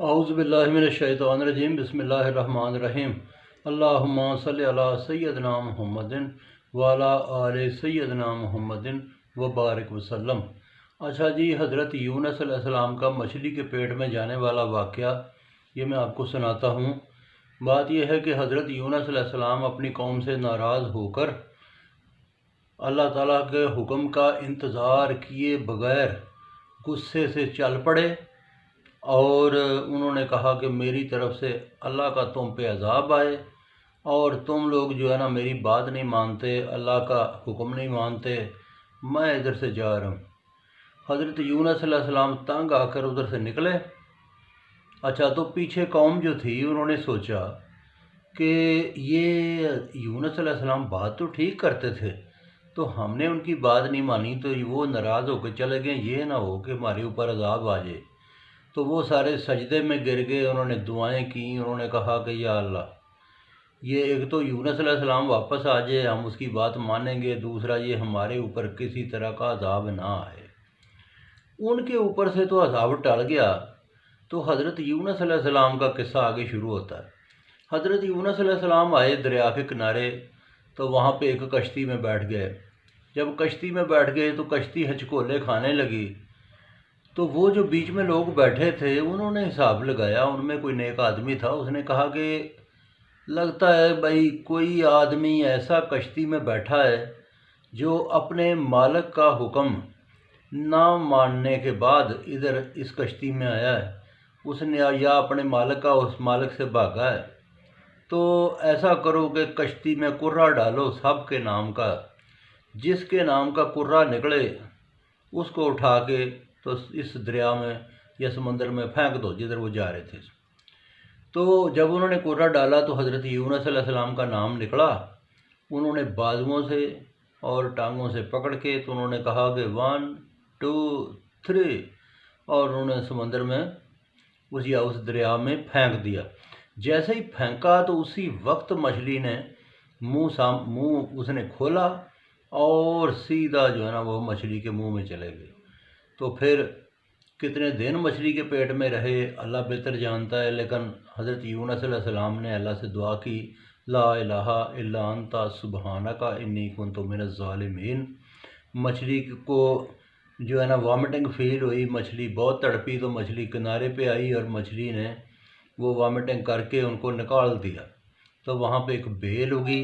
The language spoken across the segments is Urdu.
اعوذ باللہ من الشیطان الرجیم بسم اللہ الرحمن الرحیم اللہم صلی علی سیدنا محمد وعلی آل سیدنا محمد وبارک وسلم۔ اچھا جی، حضرت یونس علیہ السلام کا مچھلی کے پیٹ میں جانے والا واقعہ یہ میں آپ کو سناتا ہوں۔ بات یہ ہے کہ حضرت یونس علیہ السلام اپنی قوم سے ناراض ہو کر اللہ تعالیٰ کے حکم کا انتظار کیے بغیر غصے سے چل پڑے اور انہوں نے کہا کہ میری طرف سے اللہ کا تم پہ عذاب آئے اور تم لوگ جو ہے نا میری بات نہیں مانتے، اللہ کا حکم نہیں مانتے، میں ادھر سے جا رہا ہوں۔ حضرت یونس علیہ السلام تنگ آ کر ادھر سے نکلے۔ اچھا، تو پیچھے قوم جو تھی انہوں نے سوچا کہ یہ یونس علیہ السلام بات تو ٹھیک کرتے تھے، تو ہم نے ان کی بات نہیں مانی تو وہ ناراض ہو کے چلے گئے، یہ نہ ہو کہ ہمارے اوپر عذاب آ جائے۔ تو وہ سارے سجدے میں گر گئے، انہوں نے دعائیں کیں، انہوں نے کہا کہ یا اللہ، یہ ایک تو یونس علیہ السلام واپس آ جائے، ہم اس کی بات مانیں گے، دوسرا یہ ہمارے اوپر کسی طرح کا عذاب نہ آئے۔ ان کے اوپر سے تو عذاب ٹل گیا۔ تو حضرت یونس علیہ السلام کا قصہ آگے شروع ہوتا ہے۔ حضرت یونس علیہ السلام آئے دریا کے کنارے، تو وہاں پہ ایک کشتی میں بیٹھ گئے۔ جب کشتی میں بیٹھ گئے تو کشتی ہچکولے کھانے لگی۔ تو وہ جو بیچ میں لوگ بیٹھے تھے انہوں نے حساب لگایا، ان میں کوئی نیک آدمی تھا، اس نے کہا کہ لگتا ہے بھائی کوئی آدمی ایسا کشتی میں بیٹھا ہے جو اپنے مالک کا حکم نہ ماننے کے بعد ادھر اس کشتی میں آیا ہے، اس نے یا اپنے مالک کا اس مالک سے بھاگا ہے۔ تو ایسا کرو کہ کشتی میں کرہ ڈالو سب کے نام کا، جس کے نام کا کرہ نکلے اس کو اٹھا کے تو اس دریا میں یا سمندر میں پھینک دو جدھر وہ جا رہے تھے۔ تو جب انہوں نے کرہ ڈالا تو حضرت یونس علیہ السلام کا نام نکلا۔ انہوں نے بازوؤں سے اور ٹانگوں سے پکڑ کے تو انہوں نے کہا کہ 1 2 3 اور انہوں نے سمندر میں اس دریا میں پھینک دیا۔ جیسے ہی پھینکا تو اسی وقت مچھلی نے منہ اس نے کھولا اور سیدھا جو ہے نا وہ مچھلی کے منہ میں چلے گئے۔ تو پھر کتنے دن مچھلی کے پیٹ میں رہے اللہ بہتر جانتا ہے، لیکن حضرت یونس علیہ السلام نے اللہ سے دعا کی، لا الہ الا انت سبحانک انی کنت من الظالمین۔ مچھلی کو جو ہے نا وامٹنگ فیل ہوئی، مچھلی بہت تڑپی، تو مچھلی کنارے پہ آئی اور مچھلی نے وہ وامٹنگ کر کے ان کو نکال دیا۔ تو وہاں پہ ایک بیل اگی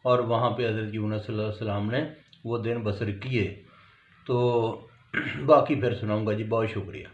اور وہاں پہ حضرت یونس علیہ السلام نے وہ دن بسر کیے۔ تو باقی پھر سناؤں گا جی، بہت شکریہ۔